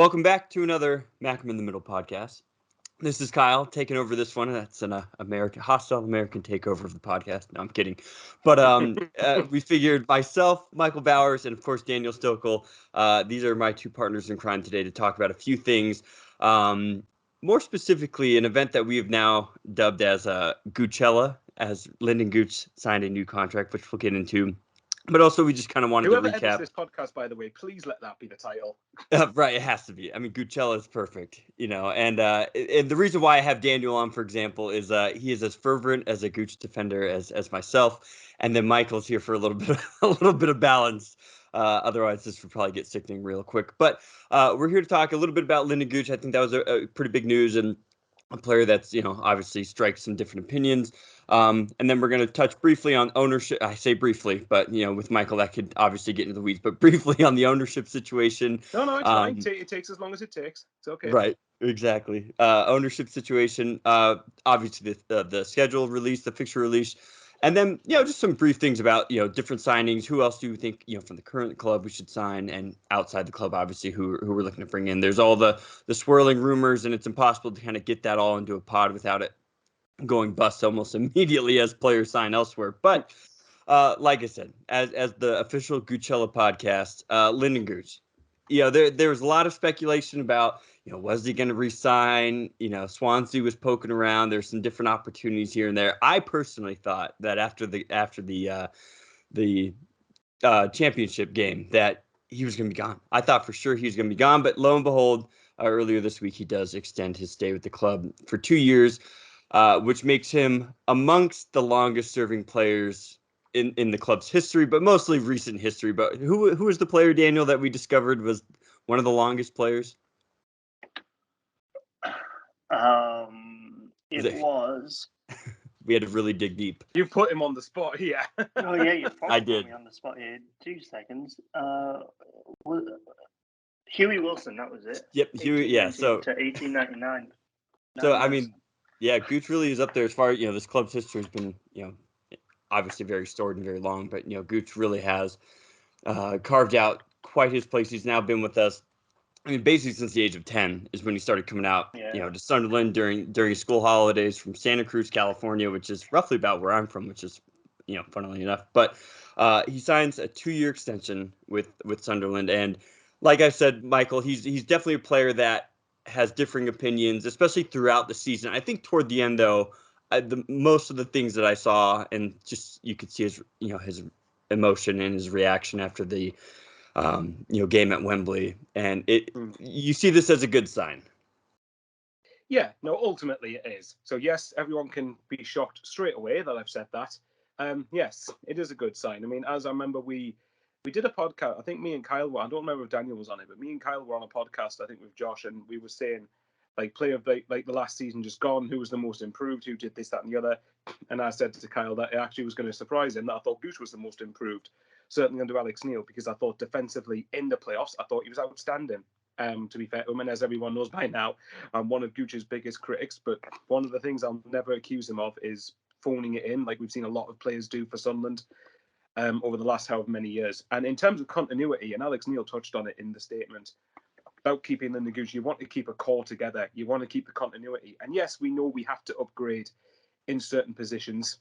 Welcome back to another Mackem in the Middle podcast. This is Kyle taking over this one. That's an hostile American takeover of the podcast. No, I'm kidding. But we figured myself, Michael Bowers, and of course Daniel Stokel. These are my two partners in crime today to talk about a few things. More specifically, an event that we have now dubbed as Goochella, as Lyndon Gooch signed a new contract, which we'll get into. But also, we just kind of wanted Whoever to recap. edits this podcast, by the way, please let that be the title. Right, it has to be. I mean, Goochella is perfect, and the reason why I have Daniel on, for example, is he is as fervent as a Gooch defender as myself, and then Michael's here for a little bit of balance. Otherwise, this would probably get sickening real quick. But we're here to talk a little bit about Lyndon Gooch. I think that was a pretty big news and a player that's obviously strikes some different opinions. And then we're going to touch briefly on ownership. I say briefly, but with Michael, that could obviously get into the weeds. But briefly on the ownership situation. No, it's fine. It takes as long as it takes. It's okay. Right, exactly. Ownership situation. Obviously, the schedule release, the fixture release, and then just some brief things about different signings. Who else do you think from the current club we should sign, and outside the club, obviously, who we're looking to bring in. There's all the swirling rumors, and it's impossible to kind of get that all into a pod without it going bust almost immediately as players sign elsewhere. But like I said, as the official Goochella podcast, Lyndon Gooch, there was a lot of speculation about, was he going to resign? Swansea was poking around. There's some different opportunities here and there. I personally thought that after the championship game that he was going to be gone. I thought for sure he was going to be gone, but lo and behold, earlier this week he does extend his stay with the club for 2 years. Which makes him amongst the longest-serving players in the club's history, but mostly recent history. But who was the player, Daniel, that we discovered was one of the longest players? It was. We had to really dig deep. You put him on the spot here. Oh yeah, you I probably did. put me on the spot here. 2 seconds. Huey Wilson, that was it. Yep, Huey. Yeah, so to 1899. So I mean, yeah, Gooch really is up there as far as this club's history has been obviously very storied and very long, but Gooch really has carved out quite his place. He's now been with us. I mean, basically since the age of 10 is when he started coming out, to Sunderland during school holidays from Santa Cruz, California, which is roughly about where I'm from, which is, funnily enough. But he signs a 2-year extension with Sunderland, and like I said, Michael, he's definitely a player that has differing opinions, especially throughout the season. I think toward the end, though, most of the things that I saw, and just you could see his his emotion and his reaction after the game at Wembley, and you see this as a good sign. Yeah, no, ultimately it is. So yes, everyone can be shocked straight away that I've said that. Yes, it is a good sign. I mean, as I remember, we did a podcast. I think me and Kyle were. I don't remember if Daniel was on it, but me and Kyle were on a podcast. I think with Josh, and we were saying, like, player of like the last season just gone, who was the most improved, who did this, that, and the other. And I said to Kyle that it actually was going to surprise him that I thought Gooch was the most improved, certainly under Alex Neil, because I thought defensively in the playoffs, I thought he was outstanding. To be fair to him, and as everyone knows by now, I'm one of Gooch's biggest critics. But one of the things I'll never accuse him of is phoning it in, like we've seen a lot of players do for Sunderland over the last however many years. And in terms of continuity, and Alex Neil touched on it in the statement about keeping Lyndon Gooch, you want to keep a core together. You want to keep the continuity. And yes, we know we have to upgrade in certain positions.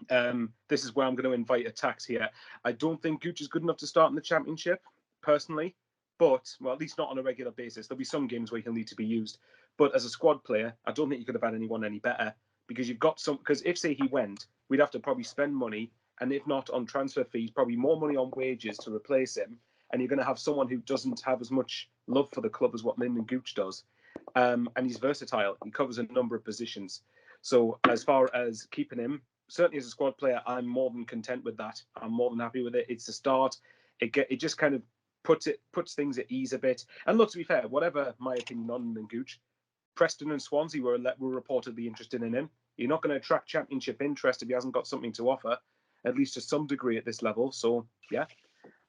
This is where I'm going to invite attacks here. I don't think Gooch is good enough to start in the Championship, personally. But, well, at least not on a regular basis. There'll be some games where he'll need to be used. But as a squad player, I don't think you could have had anyone any better, because you've got some. Because if, say, he went, we'd have to probably spend money, and if not on transfer fees, probably more money on wages to replace him. And you're going to have someone who doesn't have as much love for the club as what Lyndon Gooch does. And he's versatile. He covers a number of positions. So as far as keeping him, certainly as a squad player, I'm more than content with that. I'm more than happy with it. It's a start. It just kind of puts things at ease a bit. And look, to be fair, whatever my opinion on Lyndon Gooch, Preston and Swansea were reportedly interested in him. You're not going to attract Championship interest if he hasn't got something to offer, at least to some degree at this level. So, yeah,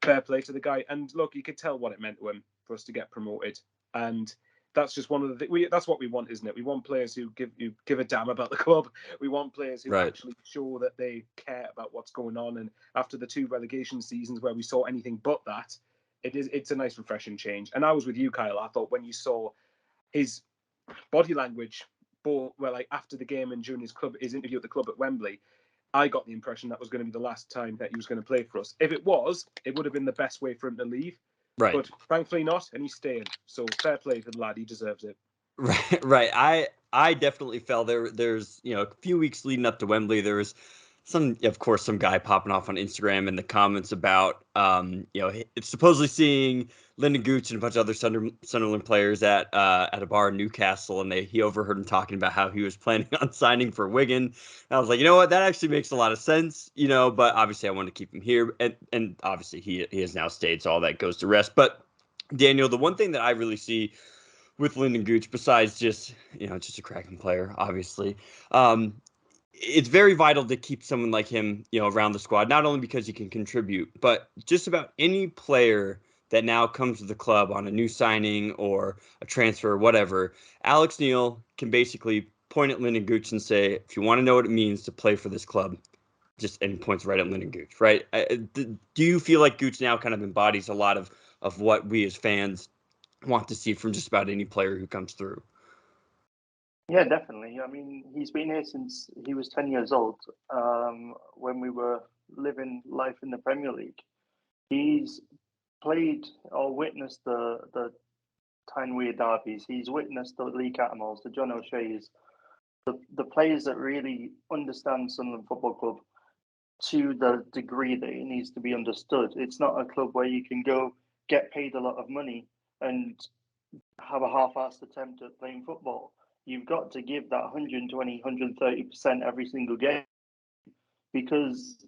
fair play to the guy. And look, you could tell what it meant to him for us to get promoted. And that's just one of the things. That's what we want, isn't it? We want players who give a damn about the club. We want players who actually show that they care about what's going on. And after the 2 relegation seasons where we saw anything but that, it's a nice refreshing change. And I was with you, Kyle. I thought when you saw his body language, like after the game and during his interview at the club at Wembley, I got the impression that was going to be the last time that he was going to play for us. If it was, it would have been the best way for him to leave. Right. But thankfully not, and he's staying. So fair play to the lad. He deserves it. Right, right. I definitely felt there's a few weeks leading up to Wembley, there was some guy popping off on Instagram in the comments about it's supposedly seeing Lyndon Gooch and a bunch of other Sunderland players at a bar in Newcastle, and he overheard him talking about how he was planning on signing for Wigan. And I was like, you know what, that actually makes a lot of sense, but obviously I want to keep him here, and obviously he has now stayed, so all that goes to rest. But Daniel, the one thing that I really see with Lyndon Gooch, besides just a cracking player, obviously, it's very vital to keep someone like him, around the squad. Not only because he can contribute, but just about any player that now comes to the club on a new signing or a transfer or whatever. Alex Neil can basically point at Lyndon Gooch and say, "If you want to know what it means to play for this club," and points right at Lyndon Gooch. Right? Do you feel like Gooch now kind of embodies a lot of what we as fans want to see from just about any player who comes through? Yeah, definitely. I mean, he's been here since he was 10 years old, when we were living life in the Premier League. He's played or witnessed the Tyne-Wear derbies. He's witnessed the Lee Catamals, the John O'Sheas, the players that really understand Sunderland Football Club to the degree that it needs to be understood. It's not a club where you can go get paid a lot of money and have a half-assed attempt at playing football. You've got to give that 120, 130% every single game, because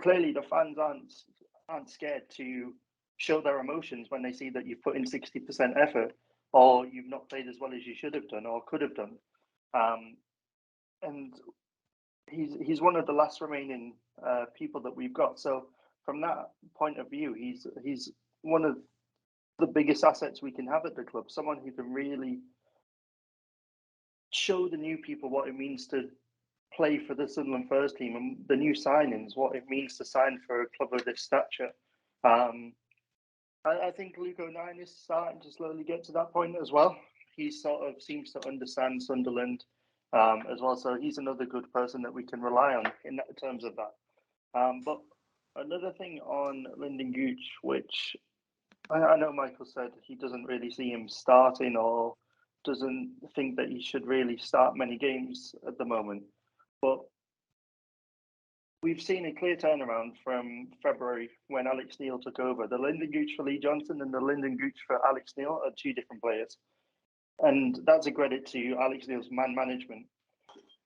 clearly the fans aren't scared to show their emotions when they see that you've put in 60% effort, or you've not played as well as you should have done or could have done. And he's one of the last remaining people that we've got. So from that point of view, he's one of the biggest assets we can have at the club. Someone who can really show the new people what it means to play for the Sunderland first team, and the new signings what it means to sign for a club of this stature. I think Luke O'Nien is starting to slowly get to that point as well. He sort of seems to understand Sunderland as well, so he's another good person that we can rely on in terms of that. But another thing on Lyndon Gooch, which I know Michael said he doesn't really see him starting, or doesn't think that he should really start many games at the moment. But we've seen a clear turnaround from February when Alex Neil took over. The Lyndon Gooch for Lee Johnson and the Lyndon Gooch for Alex Neil are two different players. And that's a credit to Alex Neil's man management.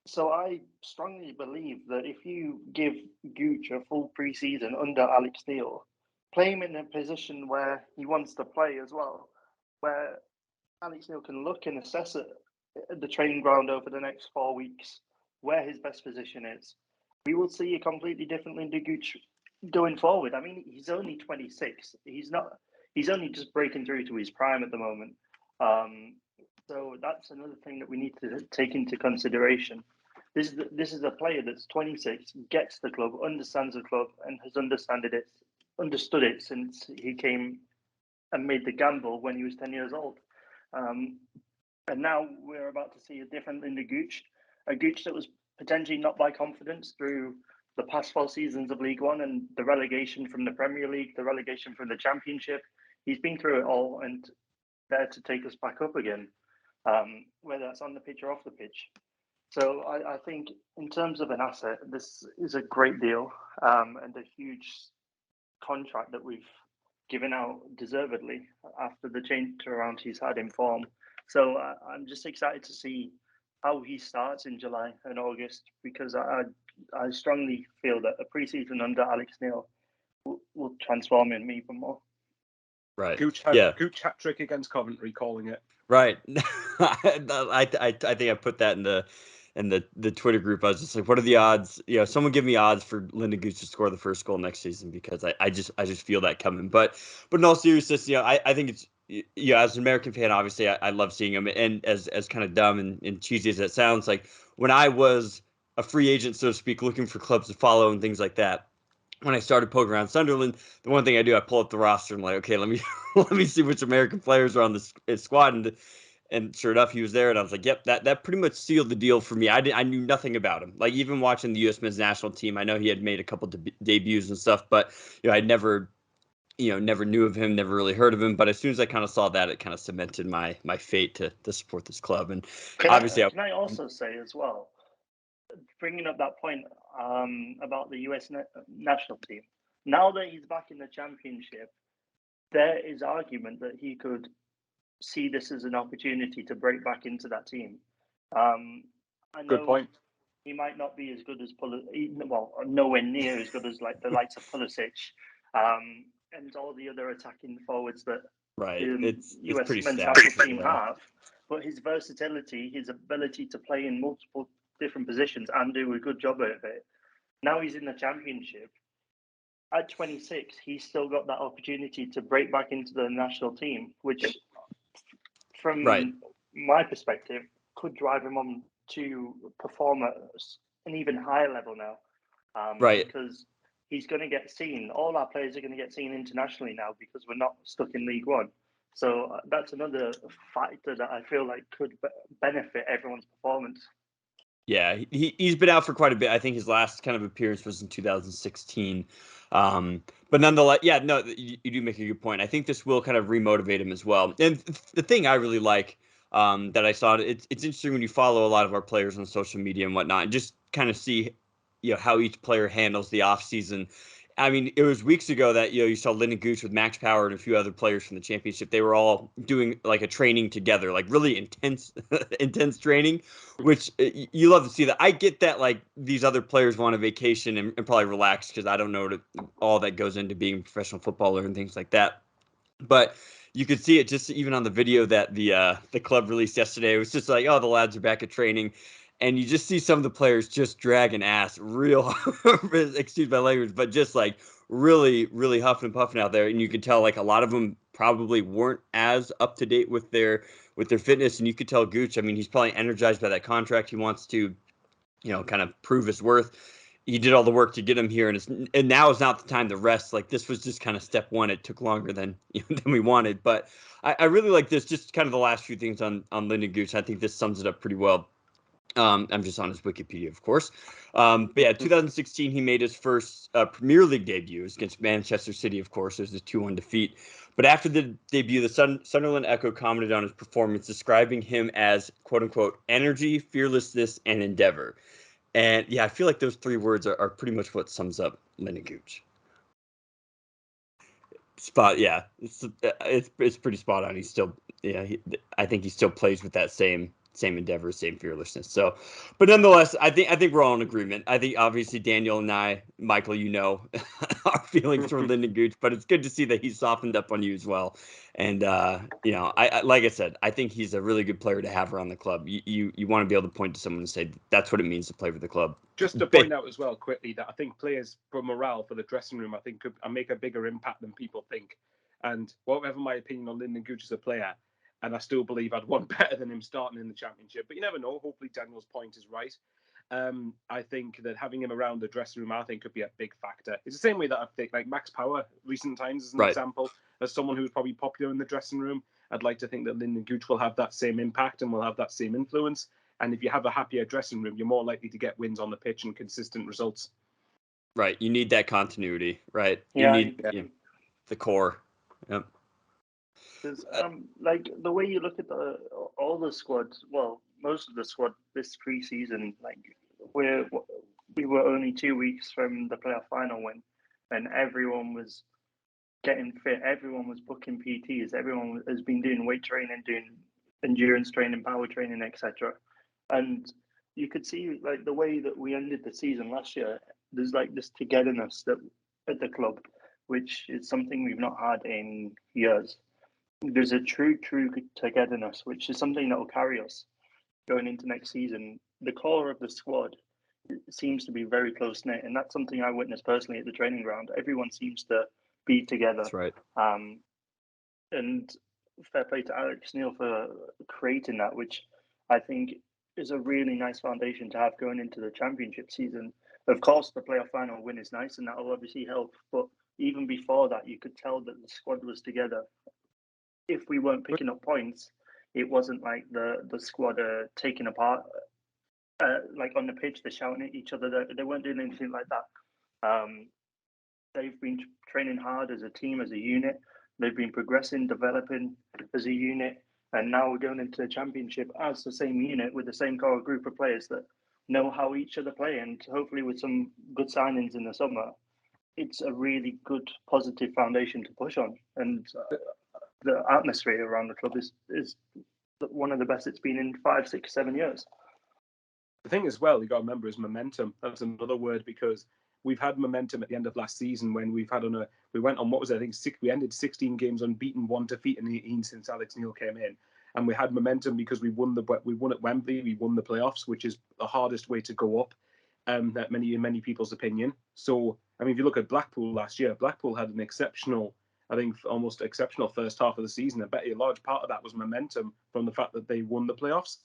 So I strongly believe that if you give Gooch a full pre-season under Alex Neil, play him in a position where he wants to play as well, where Alex Neil can look and assess it at the training ground over the next 4 weeks where his best position is, we will see a completely different Lyndon Gooch going forward. I mean, he's only 26. He's only just breaking through to his prime at the moment. So that's another thing that we need to take into consideration. This is a player that's 26, gets the club, understands the club, and has understood it since he came and made the gamble when he was 10 years old. And now we're about to see a different Lyndon Gooch, a Gooch that was potentially not by confidence through the past 4 seasons of League One and the relegation from the Premier League, the relegation from the Championship. He's been through it all and there to take us back up again, whether that's on the pitch or off the pitch. So I think in terms of an asset, this is a great deal and a huge contract that we've given out deservedly after the change around he's had in form. So I'm just excited to see how he starts in July and August, because I strongly feel that a pre-season under Alex Neil will transform him even more. Right. Gooch hat trick against Coventry, calling it. Right. I think I put that in the Twitter group. I was just like, what are the odds? Someone give me odds for Lyndon Gooch to score the first goal next season, because I just feel that coming. But in all seriousness, I think it's, as an American fan, obviously I love seeing him, and as kind of dumb and cheesy as that sounds, like when I was a free agent, so to speak, looking for clubs to follow and things like that, when I started poking around Sunderland, the one thing I do, I pull up the roster and I'm like, okay, let me let me see which American players are on this squad, and sure enough, he was there, and I was like, yep, that pretty much sealed the deal for me. I knew nothing about him. Like even watching the U.S. men's national team, I know he had made a couple debuts and stuff, but I never never knew of him, never really heard of him. But as soon as I kind of saw that, it kind of cemented my fate to support this club. And obviously, Can I also say as well, bringing up that point about the US national team, now that he's back in the championship, there is argument that he could see this as an opportunity to break back into that team. I know Good point. he might not be as good as well, nowhere near as good as like the likes of Pulisic, and all the other attacking forwards that right, it's US pretty men's stacked. national team have. But his versatility, his ability to play in multiple different positions and do a good job of it. Now he's in the championship. At 26, he's still got that opportunity to break back into the national team, which, from Right. my perspective, could drive him on to perform at an even higher level now. Right. Because he's going to get seen. All our players are going to get seen internationally now because we're not stuck in League One. So that's another factor that I feel like could benefit everyone's performance. Yeah, he's been out for quite a bit. I think his last kind of appearance was in 2016. But nonetheless, yeah, no, you do make a good point. I think this will kind of remotivate him as well. And the thing I really like that I saw, it's interesting when you follow a lot of our players on social media and whatnot, and just kind of see how each player handles the off season. I mean, it was weeks ago that you saw Lyndon Gooch with Max Power and a few other players from the championship. They were all doing like a training together, like really intense, intense training, which you love to see that. I get that like these other players want a vacation and probably relax because I don't know all that goes into being a professional footballer and things like that. But you could see it just even on the video that the club released yesterday. It was just like, oh, the lads are back at training. And you just see some of the players just dragging ass real, excuse my language, but just like really, really huffing and puffing out there. And you could tell like a lot of them probably weren't as up to date with their fitness. And you could tell Gooch, I mean, he's probably energized by that contract. He wants to, kind of prove his worth. He did all the work to get him here, and now is not the time to rest. Like this was just kind of step one. It took longer than than we wanted, but I really like this. Just kind of the last few things on Lyndon Gooch. I think this sums it up pretty well. I'm just on his Wikipedia, of course. But yeah, 2016, he made his first Premier League debut against Manchester City, of course. It was a 2-1 defeat. But after the debut, the Sunderland Echo commented on his performance, describing him as, quote unquote, energy, fearlessness, and endeavor. And yeah, I feel like those three words are pretty much what sums up Lyndon Gooch. Yeah, it's pretty spot on. He's still, I think he still plays with that same endeavor, same fearlessness. So, but nonetheless, I think we're all in agreement. I think obviously Daniel and I, Michael, our feelings for Lyndon Gooch, but it's good to see that he's softened up on you as well. And I like I said, I think he's a really good player to have around the club. You want to be able to point to someone and say that's what it means to play for the club. Just to point out as well quickly that I think players for morale for the dressing room, I think could make a bigger impact than people think. And whatever my opinion on Lyndon Gooch as a player, and I still believe I'd want better than him starting in the championship. But you never know. Hopefully Daniel's point is right. I think that having him around the dressing room, I think, could be a big factor. It's the same way that I think like Max Power recent times as an example, as someone who was probably popular in the dressing room. I'd like to think that Lyndon Gooch will have that same impact and will have that same influence. And if you have a happier dressing room, you're more likely to get wins on the pitch and consistent results. Right. You need that continuity, right? Yeah, you need the core. Yep. Because like the way you look at all the squads, well, most of the squad this preseason, like we were only 2 weeks from the playoff final win, and everyone was getting fit. Everyone was booking PTs. Everyone has been doing weight training, doing endurance training, power training, etc. And you could see like the way that we ended the season last year. There's like this togetherness that at the club, which is something we've not had in years. There's a true togetherness, which is something that will carry us going into next season. The core of the squad seems to be very close knit, and that's something I witnessed personally at the training ground. Everyone seems to be together. That's right. And fair play to Alex Neil for creating that, which I think is a really nice foundation to have going into the championship season. Of course, the playoff final win is nice, and that will obviously help. But even before that, you could tell that the squad was together. If we weren't picking up points, it wasn't like the squad taking apart, like on the pitch, they're shouting at each other. They weren't doing anything like that. They've been training hard as a team, as a unit. They've been progressing, developing as a unit, and now we're going into the championship as the same unit with the same core group of players that know how each other play. And hopefully, with some good signings in the summer, it's a really good, positive foundation to push on. And the atmosphere around the club is one of the best it's been in 5, 6, 7 years. The thing as well, you got to remember, is momentum. That's another word, because we've had momentum at the end of last season when we went on, what was it, I think we ended 16 games unbeaten, 1 defeat in 18 since Alex Neil came in. And we had momentum because we won at Wembley, we won the playoffs, which is the hardest way to go up, in many people's opinion. So, I mean, if you look at Blackpool last year, Blackpool had an exceptional, I think almost exceptional first half of the season. I bet a large part of that was momentum from the fact that they won the playoffs.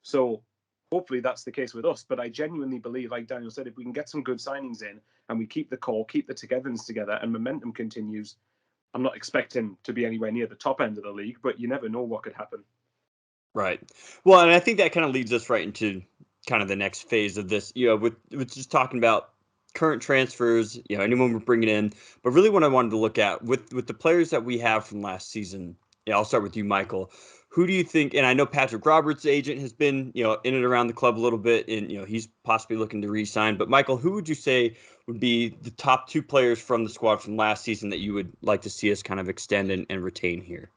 So hopefully that's the case with us. But I genuinely believe, like Daniel said, if we can get some good signings in and we keep the core, keep the togetherness together, and momentum continues, I'm not expecting to be anywhere near the top end of the league, but you never know what could happen. Right. Well, and I think that kind of leads us right into kind of the next phase of this, with just talking about current transfers, anyone we're bringing in. But really what I wanted to look at with the players that we have from last season, I'll start with you, Michael. Who do you think, and I know Patrick Roberts' agent has been, in and around the club a little bit, and, he's possibly looking to re-sign. But Michael, who would you say would be the top 2 players from the squad from last season that you would like to see us kind of extend and retain here?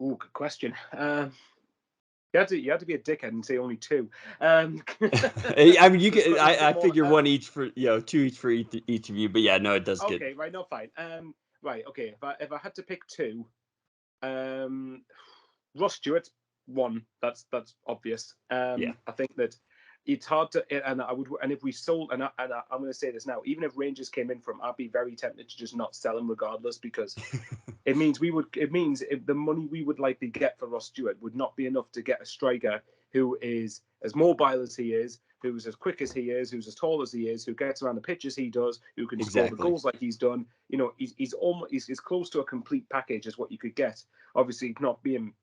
Oh, good question. You had to be a dickhead and say only 2. I mean, you can. I figure 1 each for 2 each for each of you. But yeah, no, it does. Okay, right, no, fine. Right, okay. If I had to pick 2, Ross Stewart, 1. That's obvious. Yeah. I think that it's hard to, and if we sold, and I'm going to say this now, even if Rangers came in from, I'd be very tempted to just not sell him regardless, because it means if the money we would likely get for Ross Stewart would not be enough to get a striker who is as mobile as he is, who's as quick as he is, who's as tall as he is, who gets around the pitch as he does, who can score the goals like he's done. He's close to a complete package as what you could get. Obviously, not being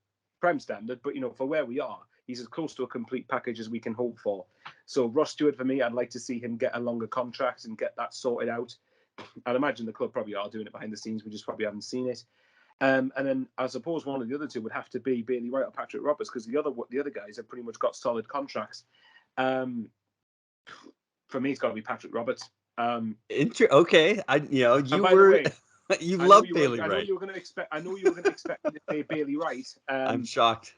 Prem standard, but for where we are, he's as close to a complete package as we can hope for. So Ross Stewart, for me, I'd like to see him get a longer contract and get that sorted out. I'd imagine the club probably are doing it behind the scenes. We just probably haven't seen it. And then I suppose one of the other 2 would have to be Bailey Wright or Patrick Roberts, because the other guys have pretty much got solid contracts. For me, it's got to be Patrick Roberts. Okay, you love Bailey Wright. I know you were going to expect me to say Bailey Wright. I'm shocked.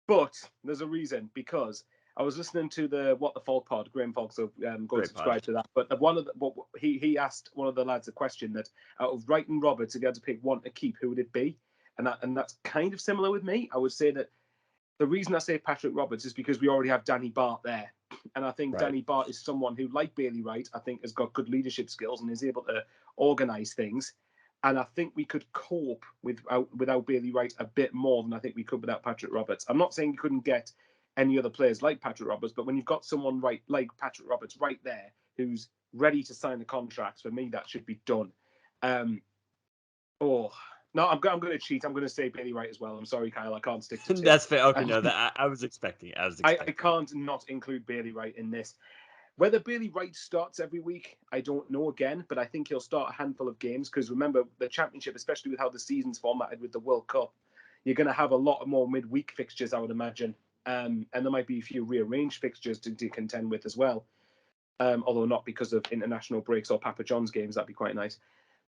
But there's a reason, because I was listening to the What the Folk pod, Graham Folk, so go and subscribe to that. But he asked one of the lads a question that out of Wright and Roberts, if you had to pick one to keep, who would it be? And that's kind of similar with me. I would say that the reason I say Patrick Roberts is because we already have Danny Bart there. And I think Danny Bart is someone who, like Bailey Wright, I think has got good leadership skills and is able to organise things. And I think we could cope without Bailey Wright a bit more than I think we could without Patrick Roberts. I'm not saying you couldn't get any other players like Patrick Roberts, but when you've got someone like Patrick Roberts right there who's ready to sign the contracts, for me, that should be done. No, I'm going to cheat. I'm going to say Bailey Wright as well. I'm sorry, Kyle. I can't stick to 2. That's fair. Okay, no, I was expecting. I can't not include Bailey Wright in this. Whether Bailey Wright starts every week, I don't know again, but I think he'll start a handful of games, because remember, the Championship, especially with how the season's formatted with the World Cup, you're going to have a lot more midweek fixtures, I would imagine. And there might be a few rearranged fixtures to contend with as well. Although not because of international breaks or Papa John's games, that'd be quite nice.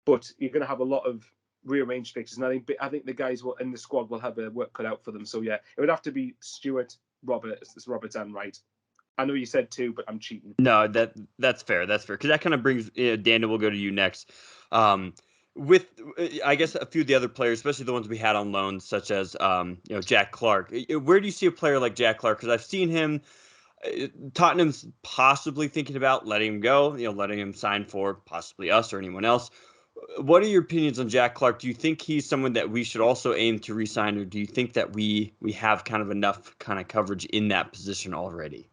But you're going to have a lot of rearranged fixtures, and I think the guys in the squad will have their work cut out for them. So yeah, it would have to be Stewart, Roberts and Wright. I know you said 2, but I'm cheating. No, that's fair. That's fair, because that kind of brings Daniel. We'll go to you next. With I guess a few of the other players, especially the ones we had on loan, such as Jack Clark. Where do you see a player like Jack Clark? Because I've seen him. Tottenham's possibly thinking about letting him go. Letting him sign for possibly us or anyone else. What are your opinions on Jack Clark? Do you think he's someone that we should also aim to re-sign, or do you think that we have kind of enough kind of coverage in that position already?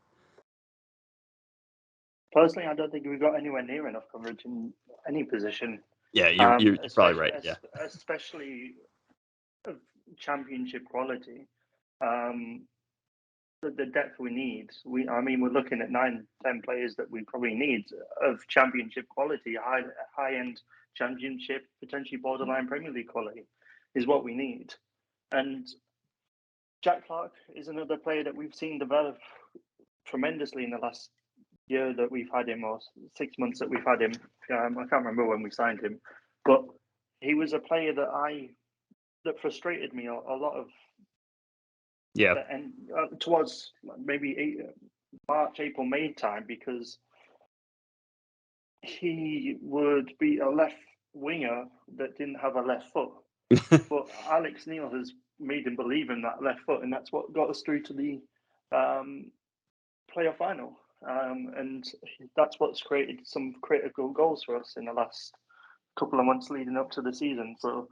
personally, I don't think we've got anywhere near enough coverage in any position. Yeah, you're probably right. Yeah, especially of championship quality. The depth we need. We're looking at 9-10 players that we probably need of championship quality, high end championship, potentially borderline Premier League quality, is what we need. And Jack Clark is another player that we've seen develop tremendously in the last year that we've had him, or 6 months that we've had him. I can't remember when we signed him, but he was a player that frustrated me a lot of. yeah, And towards maybe March, April, May time, because he would be a left winger that didn't have a left foot. But Alex Neil has made him believe in that left foot, and that's what got us through to the playoff final. And that's what's created some critical goals for us in the last couple of months leading up to the season. So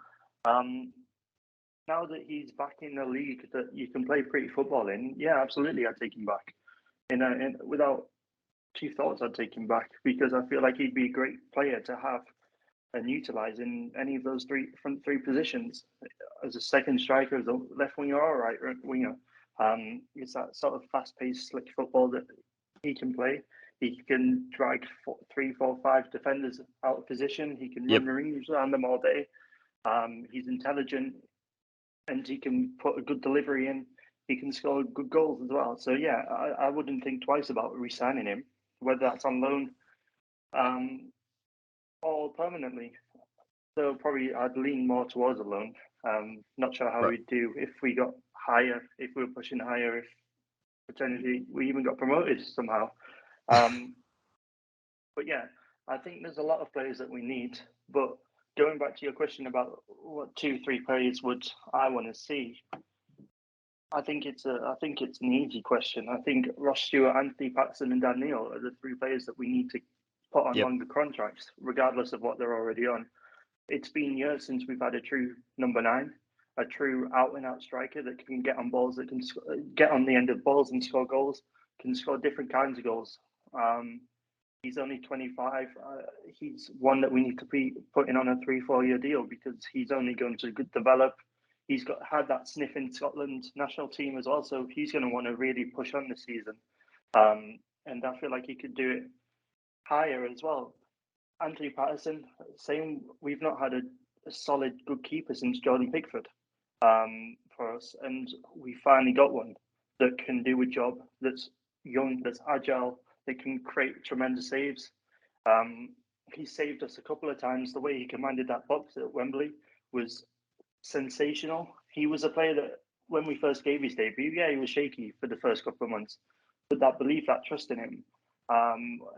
now that he's back in a league that you can play pretty football in, yeah, absolutely, I'd take him back. Without two thoughts, I'd take him back, because I feel like he'd be a great player to have and utilise in any of those front three positions, as a second striker, as a left winger or right winger. It's that sort of fast-paced, slick football that he can play. He can drag 3, 4, 5 defenders out of position. He can run rings around them all day. He's intelligent, and he can put a good delivery in. He can score good goals as well. So yeah, I wouldn't think twice about re-signing him, whether that's on loan or permanently. So probably I'd lean more towards a loan. Not sure how we'd do if we got higher, if we were pushing higher, if potentially we even got promoted somehow. But yeah, I think there's a lot of players that we need. But going back to your question about what 2-3 players would I want to see, I think it's an easy question. I think Ross Stewart, Anthony Patterson, and Dan Neil are the 3 players that we need to put on longer contracts, regardless of what they're already on. It's been years since we've had a true number 9, a true out-and-out striker that can get on balls, that can get on the end of balls and score goals, can score different kinds of goals. He's only 25. He's one that we need to be putting on a 3-4 year deal, because he's only going to develop. He's had that sniff in Scotland national team as well, so he's going to want to really push on this season. And I feel like he could do it higher as well. Anthony Patterson, same. We've not had a solid, good keeper since Jordan Pickford for us, and we finally got one that can do a job, that's young, that's agile, that can create tremendous saves. He saved us a couple of times. The way he commanded that box at Wembley was sensational. He was a player that, when we first gave his debut, he was shaky for the first couple of months, but that belief, that trust in him,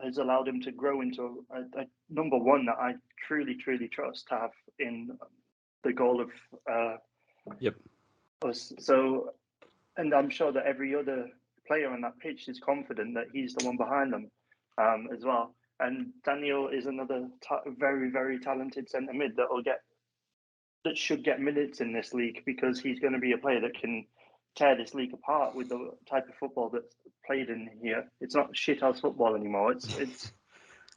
has allowed him to grow into a number 1 that I truly, truly trust to have in the goal of us. So, and I'm sure that every other player on that pitch is confident that he's the one behind them as well. And Daniel is another very, very talented centre mid that should get minutes in this league, because he's going to be a player that can tear this league apart with the type of football that's played in here. It's not shithouse football anymore. It's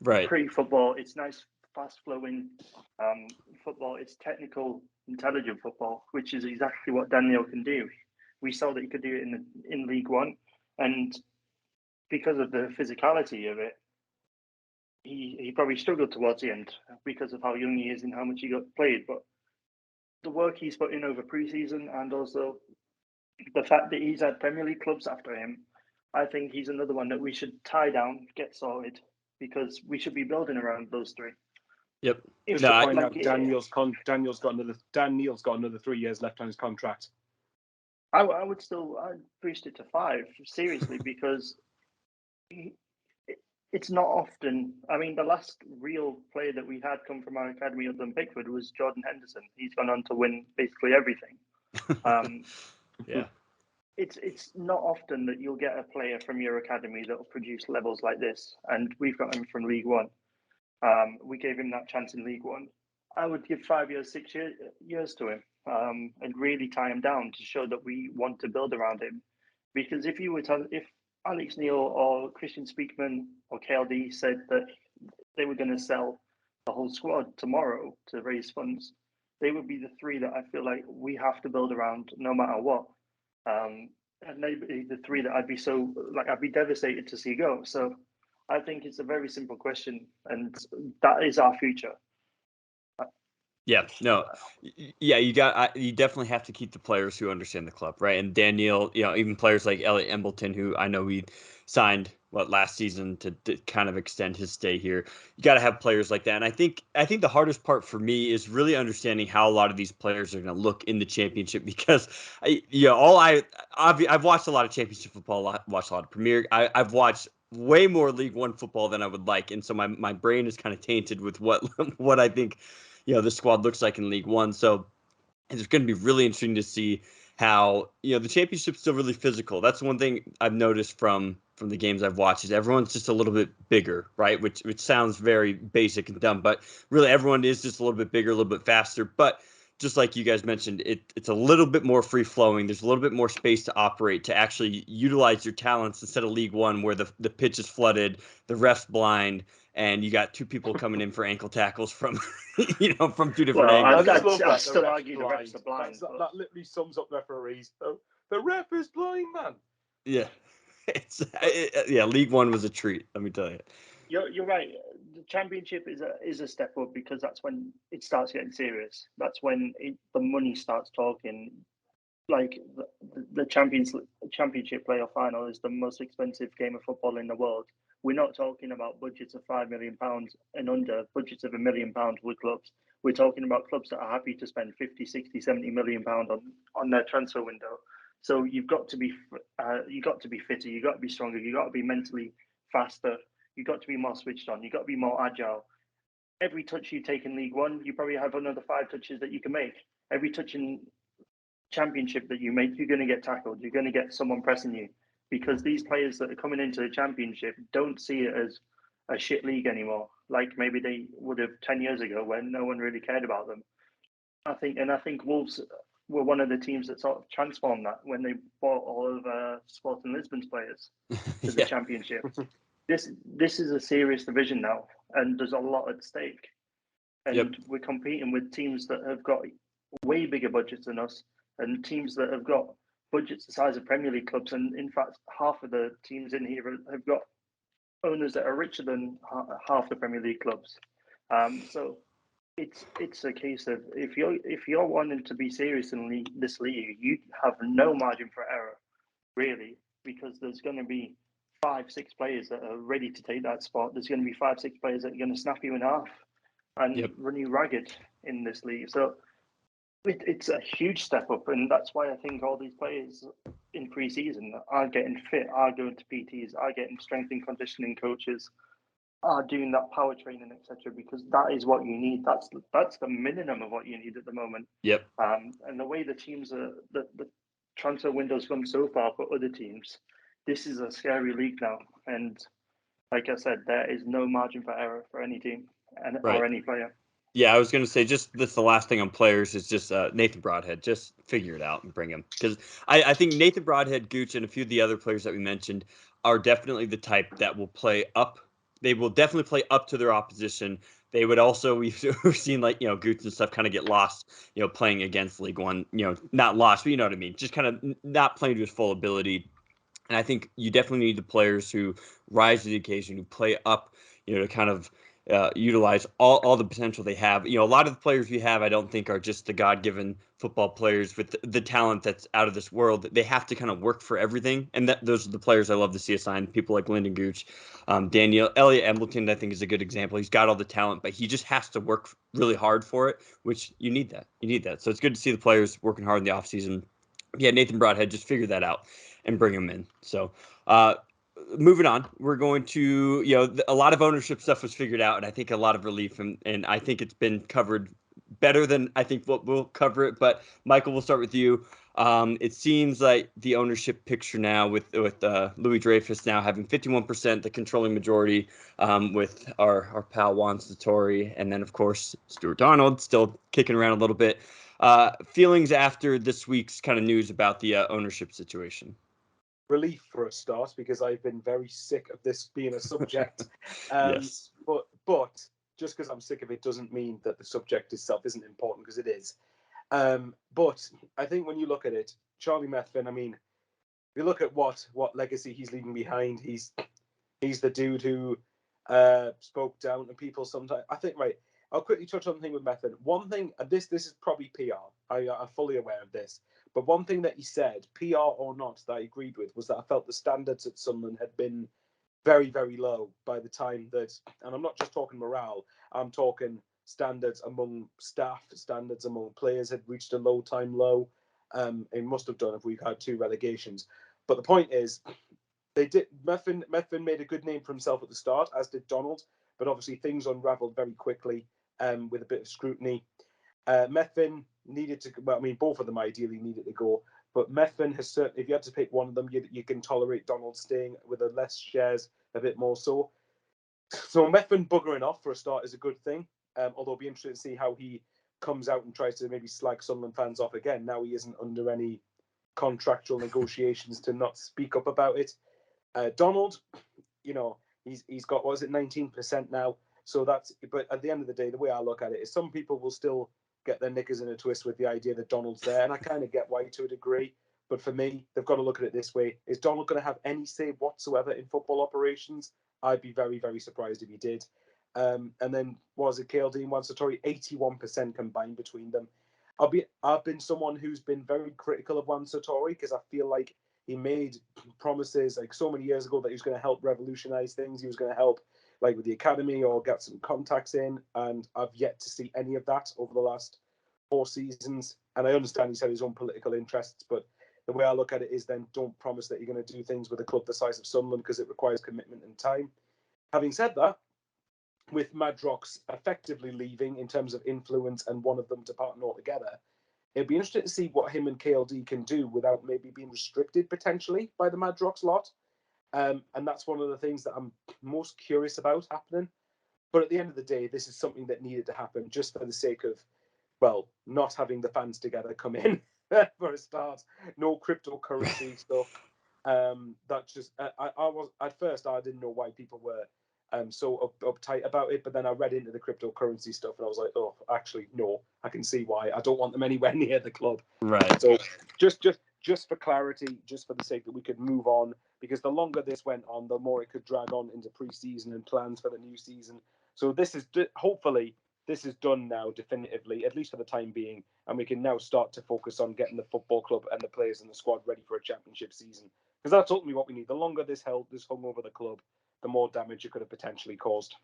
pretty football. It's nice, fast flowing football. It's technical, intelligent football, which is exactly what Daniel can do. We saw that he could do it in League One, and because of the physicality of it, he probably struggled towards the end because of how young he is and how much he got played. But the work he's put in over pre-season, and also the fact that he's had Premier League clubs after him, I think he's another one that we should tie down, get sorted, because we should be building around those 3. Yep. Just to point out, Dan Neil's got another 3 years left on his contract. I'd boost it to 5, seriously, because it's not often. I mean, the last real player that we had come from our academy other than Pickford was Jordan Henderson. He's gone on to win basically everything. It's not often that you'll get a player from your academy that will produce levels like this, and we've got him from League One. We gave him that chance in League One. I would give 5 years, 6 years to him, and really tie him down to show that we want to build around him. Because if Alex Neil or Christian Speakman or KLD said that they were going to sell the whole squad tomorrow to raise funds, they would be the three that I feel like we have to build around no matter what. And they'd be the three that I'd be devastated to see go. So I think it's a very simple question, and that is our future. Yeah, no, yeah, you definitely have to keep the players who understand the club, right? And Daniel, even players like Elliot Embleton, who I know we signed last season to kind of extend his stay here. You got to have players like that, and I think the hardest part for me is really understanding how a lot of these players are going to look in the championship because I've watched a lot of championship football, watched a lot of Premier. I've watched way more League One football than I would like, and so my brain is kind of tainted with what I think the squad looks like in League One. So it's going to be really interesting to see how the championship's still really physical. That's one thing I've noticed from the games I've watched is everyone's just a little bit bigger, right? Which sounds very basic and dumb, but really everyone is just a little bit bigger, a little bit faster. But just like you guys mentioned, it's a little bit more free flowing. There's a little bit more space to operate, to actually utilize your talents instead of League One where the pitch is flooded, the ref's blind, and you got two people coming in for ankle tackles from from two different Well, angles. I'd still argue the refs are blind. That literally sums up referees. The ref is blind, man. Yeah, League One was a treat. Let me tell you. You're right. The championship is a step up because that's when it starts getting serious. That's when the money starts talking. Like the championship playoff final is the most expensive game of football in the world. We're not talking about budgets of £5 million and under, budgets of £1 million with clubs. We're talking about clubs that are happy to spend 50, 60, 70 million pounds on their transfer window. So you've got to be fitter, you've got to be stronger, you've got to be mentally faster, you've got to be more switched on, you've got to be more agile. Every touch you take in League One, you probably have another 5 touches that you can make. Every touch in championship that you make, you're going to get tackled. You're going to get someone pressing you because these players that are coming into the championship don't see it as a shit league anymore, like maybe they would have 10 years ago when no one really cared about them. I think Wolves were one of the teams that sort of transformed that when they bought all of Sporting Lisbon's players to the championship. This is a serious division now, and there's a lot at stake. And we're competing with teams that have got way bigger budgets than us, and teams that have got budgets the size of Premier League clubs. And in fact, half of the teams in here have got owners that are richer than half the Premier League clubs. So it's a case of if you're wanting to be serious in this league, you have no margin for error, really, because there's going to be 5-6 players that are ready to take that spot. There's going to be 5-6 players that are going to snap you in half and run you ragged in this league. So it's a huge step up, and that's why I think all these players in pre-season are getting fit, are going to PTs, are getting strength and conditioning coaches, are doing that power training, etc. Because that is what you need. That's the minimum of what you need at the moment. And the way the teams are, the transfer window's gone so far for other teams, this is a scary league now. And like I said, there is no margin for error for any team or any player. Yeah, I was going to say just this. The last thing on players is just Nathan Broadhead. Just figure it out and bring him, because I think Nathan Broadhead, Gooch, and a few of the other players that we mentioned are definitely the type that will play up. They will definitely play up to their opposition. They would also we've seen Gooch and stuff kind of get lost, playing against League One. Not lost, but you know what I mean. Just kind of not playing to his full ability. And I think you definitely need the players who rise to the occasion, who play up, to kind of utilize all the potential they have. A lot of the players we have, I don't think are just the God-given football players with the talent that's out of this world. They have to kind of work for everything. And those are the players I love to see assigned, people like Lyndon Gooch. Elliot Embleton, I think, is a good example. He's got all the talent, but he just has to work really hard for it, which you need that. You need that. So it's good to see the players working hard in the offseason. Yeah, Nathan Broadhead, just figure that out and bring him in. So moving on, we're going to, a lot of ownership stuff was figured out, and I think a lot of relief, and I think it's been covered better than I think what we'll cover it. But Michael, we'll start with you. It seems like the ownership picture now with Louis Dreyfus now having 51%, the controlling majority, with our pal Juan Sartori, and then of course Stuart Donald still kicking around a little bit. Feelings after this week's kind of news about the ownership situation? relief for a start, because I've been very sick of this being a subject. Yes. But just because I'm sick of it doesn't mean that the subject itself isn't important, because it is. But I think when you look at it, Charlie Methven, I mean, if you look at what legacy he's leaving behind, he's the dude who spoke down to people sometimes. I think, right, I'll quickly touch on the thing with Methven. One thing, and this is probably PR. I'm fully aware of this. But one thing that he said, PR or not, that I agreed with, was that I felt the standards at Sunderland had been very, very low by the time that, and I'm not just talking morale, I'm talking standards among staff, standards among players had reached a low. It must have done if we've had 2 relegations. But the point is, they did. Methven made a good name for himself at the start, as did Donald. But obviously things unravelled very quickly with a bit of scrutiny. Methven needed to. Well, I mean, both of them ideally needed to go. But Methven has certainly, if you had to pick one of them, you can tolerate Donald staying with a less shares, a bit more so. So Methven buggering off for a start is a good thing. Although it'll be interesting to see how he comes out and tries to maybe slag Sunderland fans off again. Now he isn't under any contractual negotiations to not speak up about it. Donald, you know, he's got, what is it, 19% now. So that's, but at the end of the day, the way I look at it is some people will still get their knickers in a twist with the idea that Donald's there. And I kind of get why to a degree. But for me, they've got to look at it this way. Is Donald going to have any say whatsoever in football operations? I'd be very, very surprised if he did. And then, was it KLD and Wan Sartori? 81% combined between them. I've been someone who's been very critical of Wan Sartori because I feel like he made promises like so many years ago that he was going to help revolutionize things. He was going to help like with the academy or get some contacts in. And I've yet to see any of that over the last 4 seasons. And I understand he's had his own political interests, but the way I look at it is then don't promise that you're going to do things with a club the size of Sunderland because it requires commitment and time. Having said that, with Madrox effectively leaving in terms of influence and one of them departing altogether, it'd be interesting to see what him and KLD can do without maybe being restricted potentially by the Madrox lot. And that's one of the things that I'm most curious about happening. But at the end of the day, this is something that needed to happen just for the sake of, well, not having the fans together come in for a start. No cryptocurrency stuff. That just, I was, at first, I didn't know why people were so uptight about it. But then I read into the cryptocurrency stuff and I was like, oh, actually, no, I can see why. I don't want them anywhere near the club. Right. So just for clarity, just for the sake that we could move on, because the longer this went on, the more it could drag on into pre-season and plans for the new season. So this is hopefully this is done now definitively, at least for the time being, and we can now start to focus on getting the football club and the players and the squad ready for a championship season. Because that's ultimately what we need. The longer this hung over the club, the more damage it could have potentially caused.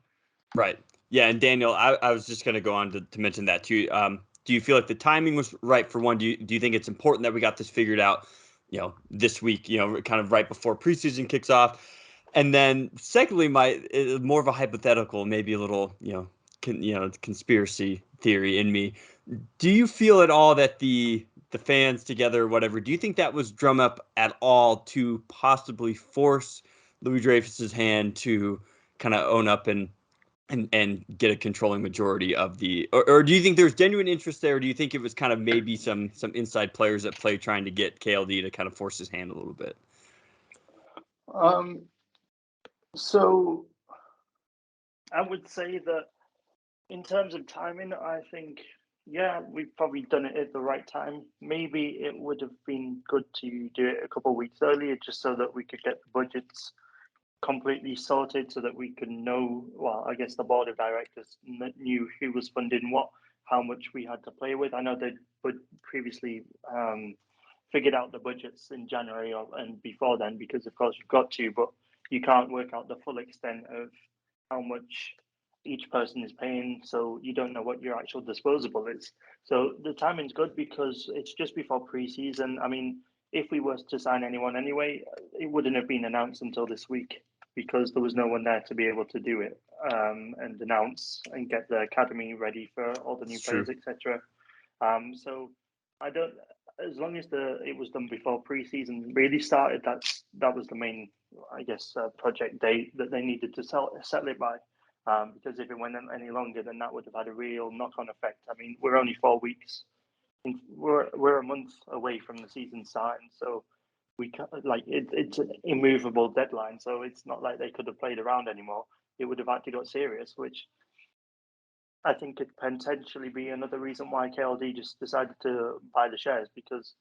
Right. Yeah, and Daniel, I was just going to go on to mention that too. Do you feel like the timing was right for one? Do you think it's important that we got this figured out, this week, kind of right before preseason kicks off? And then secondly, more of a hypothetical, maybe a little, conspiracy theory in me. Do you feel at all that the fans together or whatever, do you think that was drum up at all to possibly force Louis Dreyfus's hand to kind of own up and get a controlling majority of the, or do you think there's genuine interest there? Or do you think it was kind of maybe some inside players at play trying to get KLD to kind of force his hand a little bit? So I would say that in terms of timing, I think, yeah, we've probably done it at the right time. Maybe it would have been good to do it a couple of weeks earlier, just so that we could get the budgets completely sorted, so that we could know, well, I guess the board of directors knew who was funding what, how much we had to play with. I know they would previously figured out the budgets in January and before then, because of course you've got to, but you can't work out the full extent of how much each person is paying, so you don't know what your actual disposable is. So the timing's good because it's just before pre-season. I mean, if we were to sign anyone anyway, it wouldn't have been announced until this week because there was no one there to be able to do it and announce and get the academy ready for all the new players, etc. So I don't. As long as it was done before pre-season really started, that was the main, I guess, project date that they needed to settle it by. Because if it went any longer, then that would have had a real knock-on effect. I mean, we're only 4 weeks. We're a month away from the season starting, so it's an immovable deadline, so it's not like they could have played around anymore. It would have had to got serious, which I think could potentially be another reason why KLD just decided to buy the shares because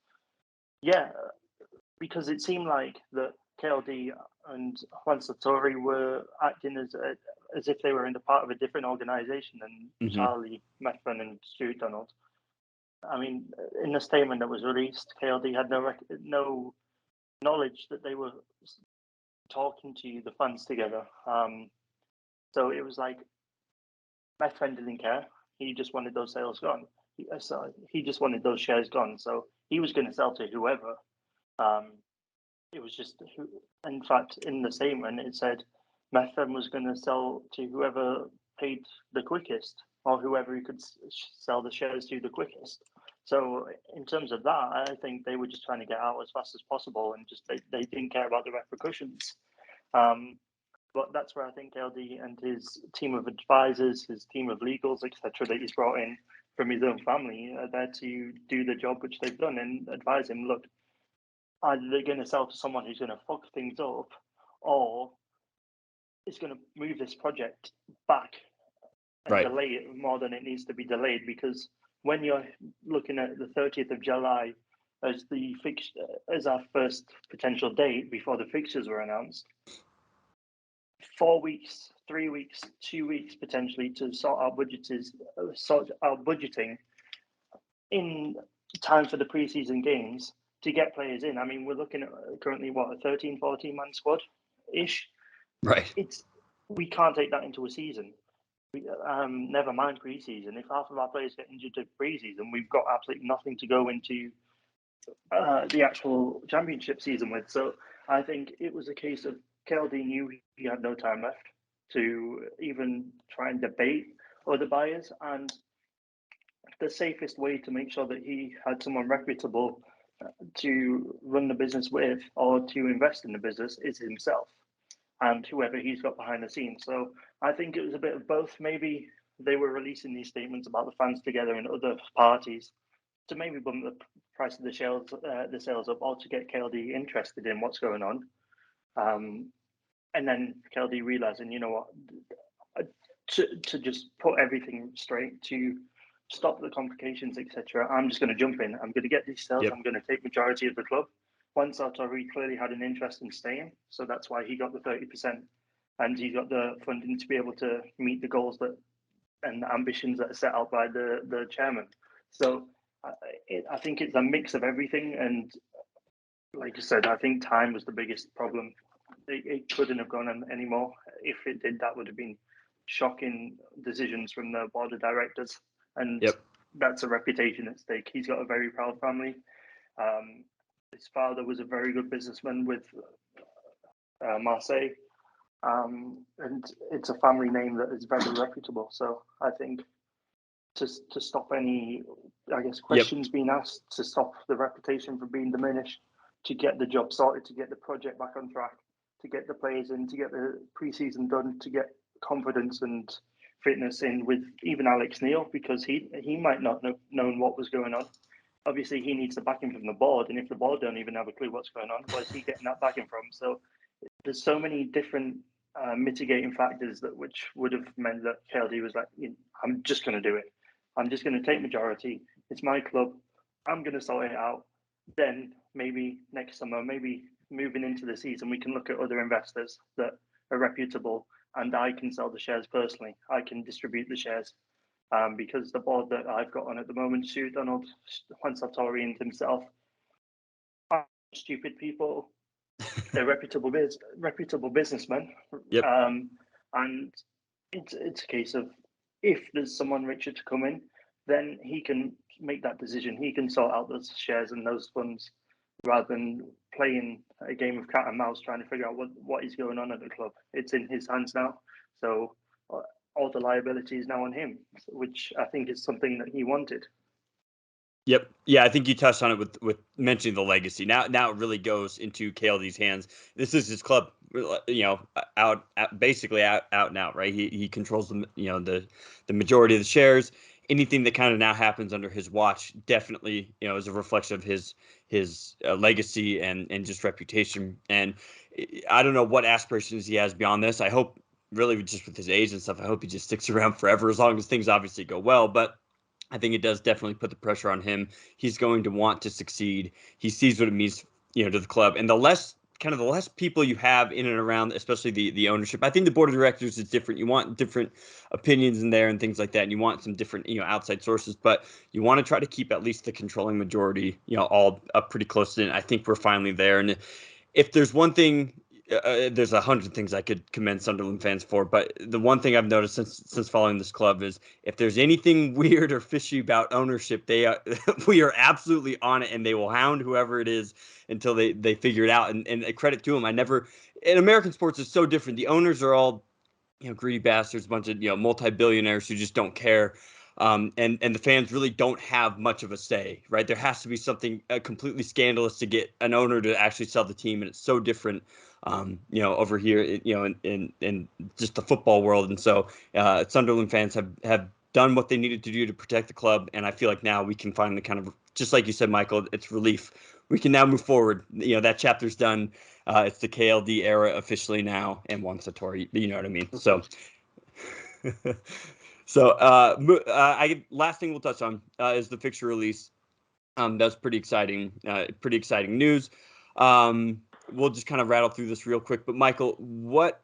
it seemed like that KLD and Juan Sartori were acting as if they were in the part of a different organization than Hmm. Charlie Methven and Stuart Donald. I mean, in the statement that was released, KLD had no knowledge that they were talking to the fans together. So it was like Methven didn't care. He just wanted those sales gone. He just wanted those shares gone. So he was going to sell to whoever. Um, it was just, in fact, in the statement, it said Methven was going to sell to whoever paid the quickest or whoever he could sell the shares to the quickest. So in terms of that, I think they were just trying to get out as fast as possible and just they didn't care about the repercussions. But that's where I think LD and his team of advisors, his team of legals, etc., that he's brought in from his own family are there to do the job which they've done and advise him, look, either they're going to sell to someone who's going to fuck things up or is going to move this project back and Right. delay it more than it needs to be delayed. Because when you're looking at the 30th of July as as our first potential date before the fixtures were announced, 4 weeks, 3 weeks, 2 weeks potentially to sort out budgeting in time for the preseason games to get players in. I mean, we're looking at currently a 13, 14 man squad ish. Right. We can't take that into a season. Never mind preseason. If half of our players get injured to preseason, we've got absolutely nothing to go into the actual championship season with. So I think it was a case of KLD knew he had no time left to even try and debate other buyers, and the safest way to make sure that he had someone reputable to run the business with or to invest in the business is himself and whoever he's got behind the scenes. So I think it was a bit of both. Maybe they were releasing these statements about the fans together and other parties to maybe bump the price of the sales up, or to get KLD interested in what's going on. And then KLD realizing, you know what, to just put everything straight, to stop the complications, etc. I'm just going to jump in. I'm going to get these sales. Yep. I'm going to take majority of the club. Juan Sartori clearly had an interest in staying, so that's why he got the 30%, and he got the funding to be able to meet the goals and the ambitions that are set out by the chairman. So I think it's a mix of everything, and like I said, I think time was the biggest problem. It couldn't have gone on anymore. If it did, that would have been shocking decisions from the board of directors, and Yep. that's a reputation at stake. He's got a very proud family. His father was a very good businessman with Marseille, and it's a family name that is very reputable. So I think to stop any, I guess, questions being asked, to stop the reputation from being diminished, to get the job sorted, to get the project back on track, to get the players in, to get the preseason done, to get confidence and fitness in with even Alex Neil, because he might not have known what was going on. Obviously, he needs the backing from the board, and if the board don't even have a clue what's going on, where's he getting that backing from? So there's so many different mitigating factors which would have meant that KLD was like, I'm just going to do it. I'm just going to take majority. It's my club. I'm going to sort it out. Then maybe next summer, maybe moving into the season, we can look at other investors that are reputable, and I can sell the shares personally. I can distribute the shares. Because the board that I've got on at the moment, Sue Donald, Juan Sartori and himself, are stupid people. They're reputable businessmen. Yep. And it's a case of, if there's someone richer to come in, then he can make that decision. He can sort out those shares and those funds rather than playing a game of cat and mouse trying to figure out what is going on at the club. It's in his hands now. So all the liability is now on him, which I think is something that he wanted. Yep. Yeah, I think you touched on it with mentioning the legacy. Now it really goes into KLD's hands. This is his club, basically out and out, right? He controls the majority of the shares, anything that kind of now happens under his watch definitely, is a reflection of his legacy and just reputation. And I don't know what aspirations he has beyond this. I hope, really, just with his age and stuff, I hope he just sticks around forever, as long as things obviously go well. But I think it does definitely put the pressure on him. He's going to want to succeed. He sees what it means, to the club. And the less people you have in and around, especially the ownership. I think the board of directors is different. You want different opinions in there and things like that, and you want some different, outside sources. But you want to try to keep at least the controlling majority, all up pretty close to it. I think we're finally there. And if there's one thing, there's 100 things I could commend Sunderland fans for, but the one thing I've noticed since following this club is if there's anything weird or fishy about ownership, we are absolutely on it, and they will hound whoever it is until they figure it out. And credit to them. In American sports, it's so different. The owners are all, greedy bastards, a bunch of, multi-billionaires who just don't care. And the fans really don't have much of a say, right? There has to be something completely scandalous to get an owner to actually sell the team, and it's so different, over here, in just the football world. And so Sunderland fans have done what they needed to do to protect the club, and I feel like now we can finally kind of, just like you said, Michael, it's relief. We can now move forward. That chapter's done. It's the KLD era officially now, and Juan Sartori. You know what I mean? So. So, last thing we'll touch on is the fixture release. That's pretty exciting. Pretty exciting news. We'll just kind of rattle through this real quick. But Michael, what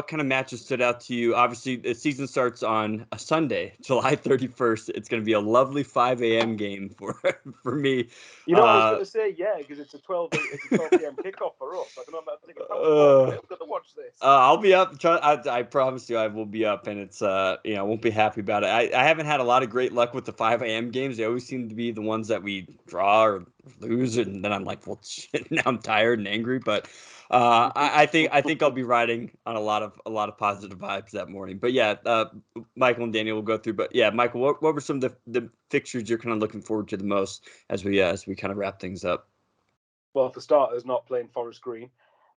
kind of matches stood out to you? Obviously, the season starts on a Sunday, July 31st. It's going to be a lovely 5 a.m. game for me. I was going to say, because it's a 12 p.m. kickoff for us. I don't know about thinking, I'm going to watch this. I'll be up. I promise you, I will be up, and it's I won't be happy about it. I haven't had a lot of great luck with the 5 a.m. games. They always seem to be the ones that we draw or lose, and then I'm like, well, shit, now I'm tired and angry. But I think I'll be riding on a lot of positive vibes that morning. But yeah, Michael and Daniel will go through. But yeah, Michael, what were some of the fixtures you're kind of looking forward to the most as we kind of wrap things up? Well, for starters, not playing Forest Green.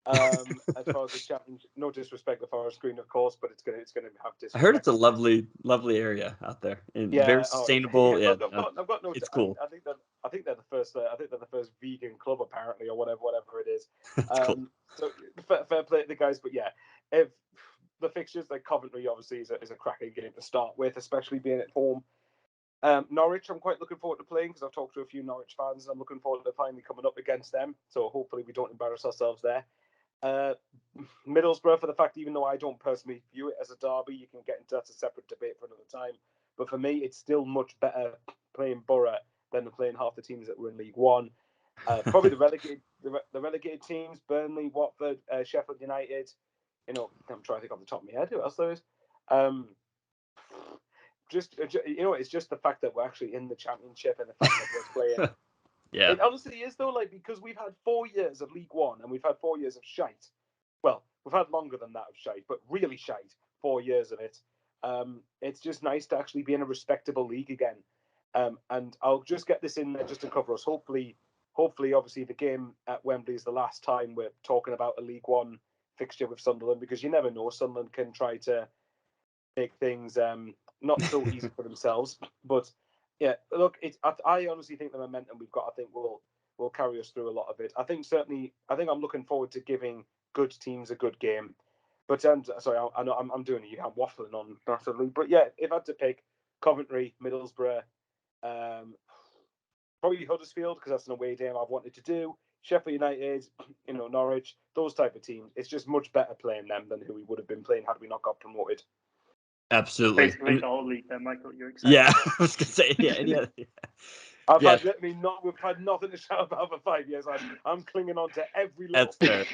As far as the challenge, no disrespect to Forest Green, of course, but it's gonna have disrespect. I heard it's a lovely area out there, and very sustainable. I've got no. It's cool. I think they're the first. I think they're the first vegan club, apparently, or whatever it is. Cool. So fair play to the guys, but yeah, if the fixtures, like Coventry, obviously is a cracking game to start with, especially being at home. Norwich, I'm quite looking forward to playing because I've talked to a few Norwich fans, and I'm looking forward to finally coming up against them. So hopefully we don't embarrass ourselves there. Middlesbrough, for the fact, even though I don't personally view it as a derby, you can get into that's a separate debate for another time. But for me, it's still much better playing Borough than playing half the teams that were in League One. Probably the relegated teams: Burnley, Watford, Sheffield United. I'm trying to think off the top of my head who else there is. It's just the fact that we're actually in the Championship and the fact that we're playing. Yeah. It honestly is, though, because we've had 4 years of League One and we've had 4 years of shite. Well, we've had longer than that of shite, but really shite, 4 years of it. It's just nice to actually be in a respectable league again. And I'll just get this in there just to cover us. Hopefully, obviously, the game at Wembley is the last time we're talking about a League One fixture with Sunderland, because you never know. Sunderland can try to make things not so easy for themselves, but yeah, look, I honestly think the momentum we've got, I think will carry us through a lot of it. I think I'm looking forward to giving good teams a good game. But sorry, I know I'm doing it. I'm waffling on massively. But yeah, if I had to pick Coventry, Middlesbrough, probably Huddersfield, because that's an away game I've wanted to do. Sheffield United, Norwich, those type of teams. It's just much better playing them than who we would have been playing had we not got promoted. Absolutely. Basically, the whole league, then, Michael. You're excited. Yeah, I was gonna say yeah. We've had nothing to shout about for 5 years. I'm clinging on to every little. That's fair.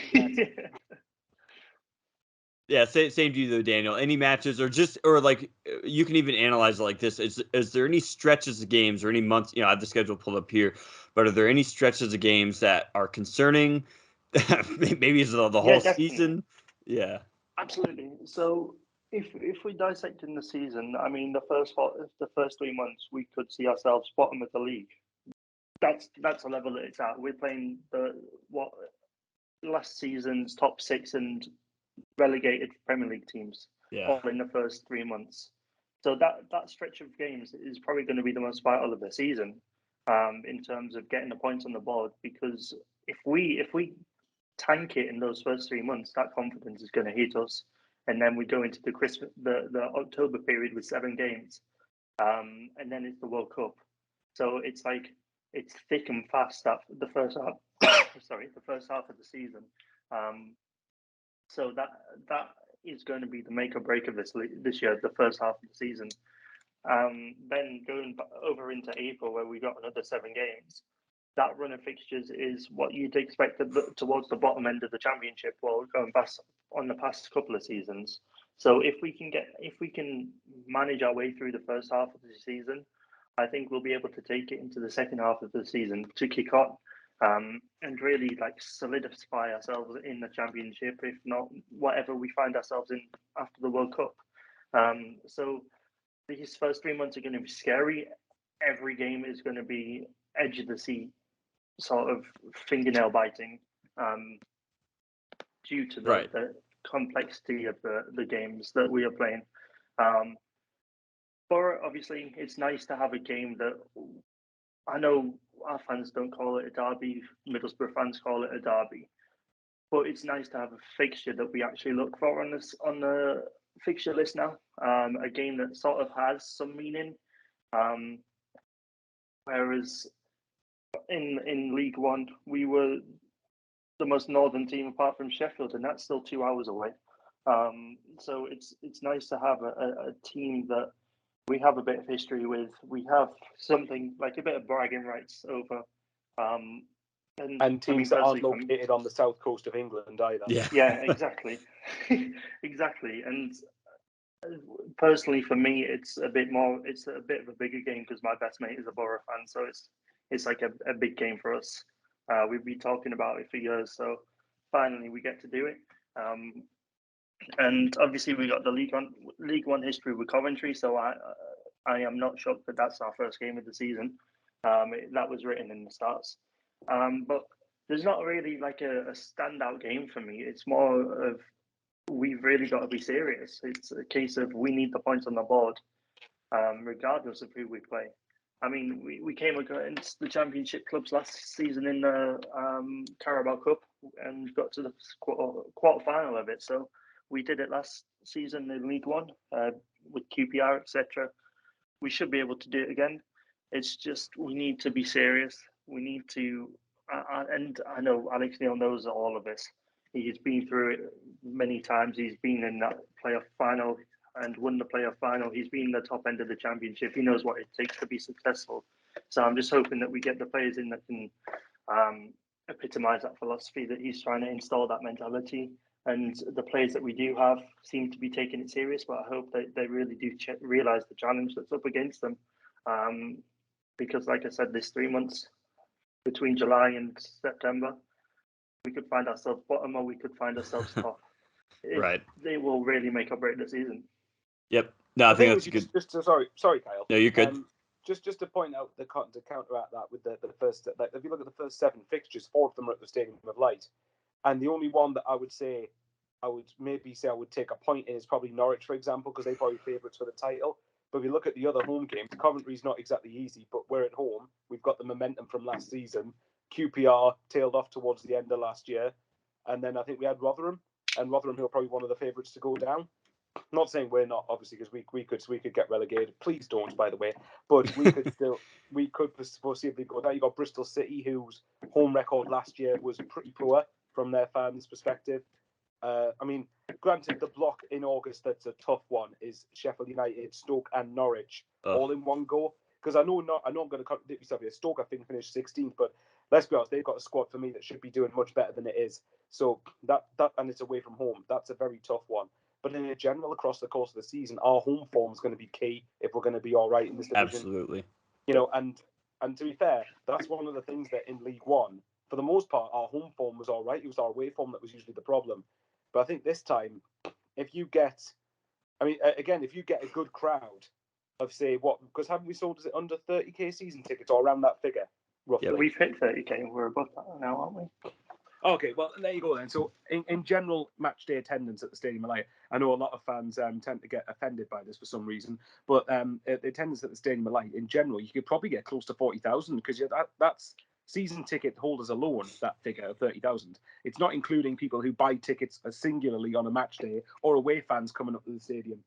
Yeah, same to you though, Daniel. Any matches, or like you can even analyze it like this: is there any stretches of games or any months? I have the schedule pulled up here, but are there any stretches of games that are concerning? Maybe it's the whole season. Yeah, absolutely. So if we dissect in the season, I mean, the first 3 months we could see ourselves bottom of the league. That's the level that it's at. We're playing last season's top 6 and relegated Premier League teams all in the first 3 months. So that stretch of games is probably going to be the most vital of the season, in terms of getting the points on the board. Because if we tank it in those first 3 months, that confidence is going to hit us, and then we go into the October period with 7 games, and then it's the World Cup. So it's like it's thick and fast that the first half. Sorry, the first half of the season. So that is going to be the make or break of this year, the first half of the season. Then going over into April, where we got another 7 games, that run of fixtures is what you'd expect towards the bottom end of the championship, while going past on the past couple of seasons. So if we can manage our way through the first half of the season, I think we'll be able to take it into the second half of the season to kick on, and really like solidify ourselves in the championship, if not whatever we find ourselves in after the World Cup. So these first 3 months are going to be scary. Every game is going to be edge of the seat, sort of fingernail biting, due to the complexity of the games that we are playing. But obviously, it's nice to have a game that, I know our fans don't call it a derby, Middlesbrough fans call it a derby, but it's nice to have a fixture that we actually look for on the fixture list now. A game that sort of has some meaning, whereas in League One we were the most northern team apart from Sheffield, and that's still 2 hours away. So it's nice to have a team that we have a bit of history with. We have something like a bit of bragging rights over. And teams that aren't located on the south coast of England either. Yeah, exactly. Exactly. And personally, for me, it's a bit of a bigger game because my best mate is a Borough fan. So it's like a big game for us. We've been talking about it for years. So finally, we get to do it. And obviously, we got the League One history with Coventry. So I am not shocked that that's our first game of the season. That was written in the stars. But there's not really like a standout game for me. It's more of, we've really got to be serious. It's a case of we need the points on the board, regardless of who we play. I mean, we came against the Championship clubs last season in the Carabao Cup and got to the quarter final of it. So we did it last season in League One with QPR, etc. We should be able to do it again. It's just we need to be serious. We need to, and I know Alex Neil knows all of this. He's been through it many times. He's been in that playoff final and won the playoff final. He's been the top end of the championship. He knows what it takes to be successful. So I'm just hoping that we get the players in that can epitomise that philosophy that he's trying to install, that mentality. And the players that we do have seem to be taking it serious, but I hope that they really do realise the challenge that's up against them. Because like I said, this 3 months between July and September, we could find ourselves bottom or we could find ourselves top. Right. They will really make or break the season. Yep. No, I think that's good. Sorry, Kyle. No, you're good. Just to point out to counteract that with the first, like if you look at the first 7 fixtures, 4 of them are at the Stadium of Light, and the only one that I would take a point in is probably Norwich, for example, because they're probably favourites for the title. But if you look at the other home games, Coventry's not exactly easy, but we're at home. We've got the momentum from last season. QPR tailed off towards the end of last year, and then I think we had Rotherham, and Rotherham who are probably one of the favourites to go down. Not saying we're not, obviously, because we could get relegated. Please don't, by the way. But we could foreseeably go down. You got Bristol City, whose home record last year was pretty poor from their fans' perspective. I mean, granted, the block in August that's a tough one is Sheffield United, Stoke, and Norwich all in one go. Because I know I'm going to contradict myself here. Stoke, I think, finished 16th, but let's be honest, they've got a squad for me that should be doing much better than it is. So that and it's away from home. That's a very tough one. But in general, across the course of the season, our home form is going to be key if we're going to be all right in this division. Absolutely. You know, and to be fair, that's one of the things that in League One, for the most part, our home form was all right. It was our away form that was usually the problem. But I think this time, if you get a good crowd of, say, because haven't we sold, is it under 30k season tickets or around that figure, roughly? Yeah, we've hit 30k and we're above that now, aren't we? Okay, well, there you go then. So, in general, match day attendance at the Stadium of Light, I know a lot of fans tend to get offended by this for some reason, but the attendance at the Stadium of Light, in general, you could probably get close to 40,000 because that's season ticket holders alone, that figure of 30,000. It's not including people who buy tickets singularly on a match day or away fans coming up to the stadium.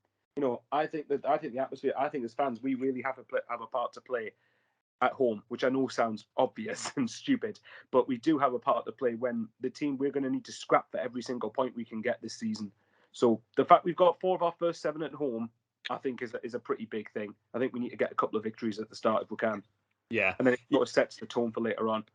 I think the atmosphere, I think as fans, we really have a part to play at home, which I know sounds obvious and stupid, but we do have a part to play when the team we're going to need to scrap for every single point we can get this season. So the fact we've got 4 of our first 7 at home, I think is a pretty big thing. I think we need to get a couple of victories at the start if we can. Yeah. And then it sort of sets the tone for later on.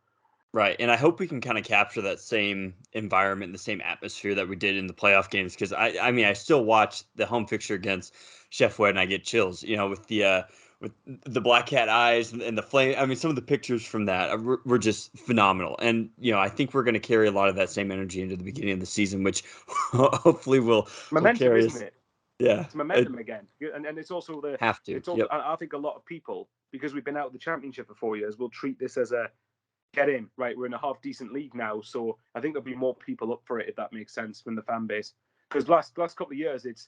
Right. And I hope we can kind of capture that same environment, the same atmosphere that we did in the playoff games. Because I still watch the home fixture against Methven and I get chills, with the black cat eyes and the flame. I mean, some of the pictures from that were just phenomenal. And, I think we're going to carry a lot of that same energy into the beginning of the season, which hopefully will carry us. Isn't it? Yeah. It's momentum again. And it's also have to. It's also, I think a lot of people, because we've been out of the championship for 4 years, will treat this as a get in, right? We're in a half decent league now, so I think there'll be more people up for it if that makes sense from the fan base. Because last couple of years, it's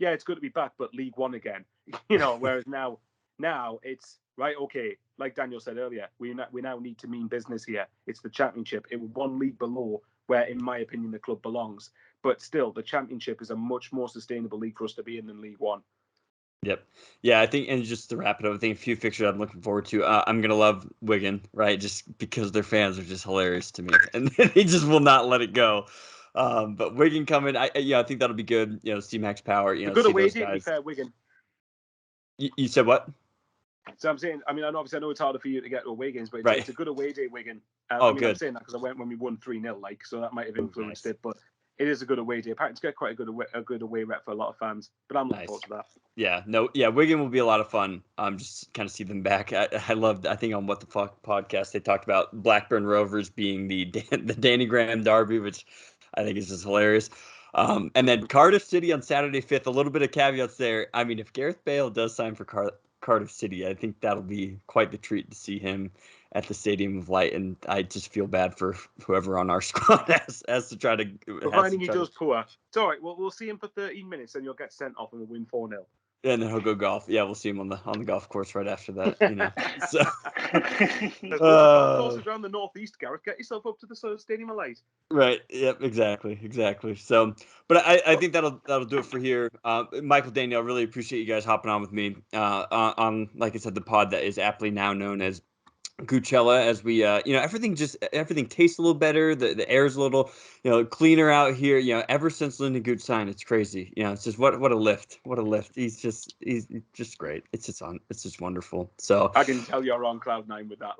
it's good to be back, but League One again, Whereas now it's right. Okay, like Daniel said earlier, we now need to mean business here. It's the championship. It was one league below where, in my opinion, the club belongs. But still, the championship is a much more sustainable league for us to be in than League One. Yep. Yeah, I think, and just to wrap it up, I think a few fixtures I'm looking forward to. I'm going to love Wigan, right? Just because their fans are just hilarious to me. And they just will not let it go. But Wigan coming, I think that'll be good. See Max Power, It's a good away day, to be fair, Wigan. You said what? So I'm saying, I know it's harder for you to get to away games, but it's a good away day, Wigan. Good. I'm saying that because I went when we won 3-0, so that might have influenced it. But it is a good away day. Apparently, it's got quite a good away rep for a lot of fans. But I'm looking forward to that. Yeah, Wigan will be a lot of fun. Just kind of see them back. I loved. I think on What the Fuck podcast they talked about Blackburn Rovers being the Danny Graham derby, which I think is just hilarious. And then Cardiff City on Saturday 5th. A little bit of caveats there. I mean, if Gareth Bale does sign for Cardiff City, I think that'll be quite the treat to see him at the Stadium of Light, and I just feel bad for whoever on our squad has to try to. Providing he does poor, it's all right. Well, we'll see him for 13 minutes, and you'll get sent off, and we'll win 4-0. Yeah, and then he'll go golf. Yeah, we'll see him on the golf course right after that. So there's golf courses around the northeast, Gareth. Get yourself up to the Stadium of Light. Right. Yep. Exactly. So, but I think that'll do it for here. Michael, Daniel, really appreciate you guys hopping on with me on like I said, the pod that is aptly now known as Goochella, as we everything tastes a little better. The air's a little cleaner out here. Ever since Lyndon Gooch signed, it's crazy. It's just what a lift. He's just great. It's just wonderful. So I can tell you're on cloud 9 with that.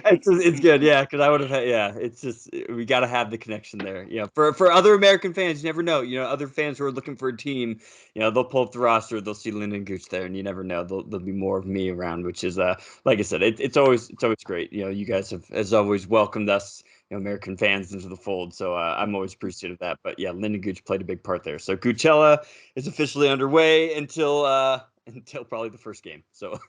it's good, yeah. Because I would have had, it's just we got to have the connection there. For other American fans, you never know. Other fans who are looking for a team, they'll pull up the roster, they'll see Lyndon Gooch there, and you never know. There'll be more of me around, which is like I said, it's always great. You guys have, as always, welcomed us, American fans into the fold. So I'm always appreciative of that. But yeah, Lyndon Gooch played a big part there. So Goochella is officially underway until probably the first game. So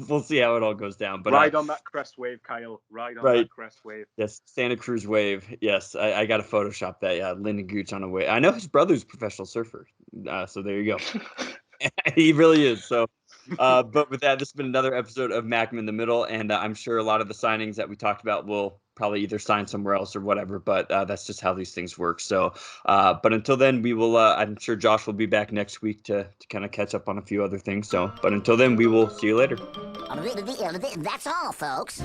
we'll see how it all goes down. But ride on that crest wave, Kyle. Ride on that crest wave. Yes, Santa Cruz wave. Yes, I got to Photoshop that. Yeah, Lyndon Gooch on a wave. I know his brother's a professional surfer. So there you go. He really is. So. But with that, this has been another episode of Mackem in the Middle, and I'm sure a lot of the signings that we talked about will probably either sign somewhere else or whatever, but that's just how these things work. So, but until then, we will, I'm sure Josh will be back next week to kind of catch up on a few other things. So, but until then, we will see you later. That's all, folks.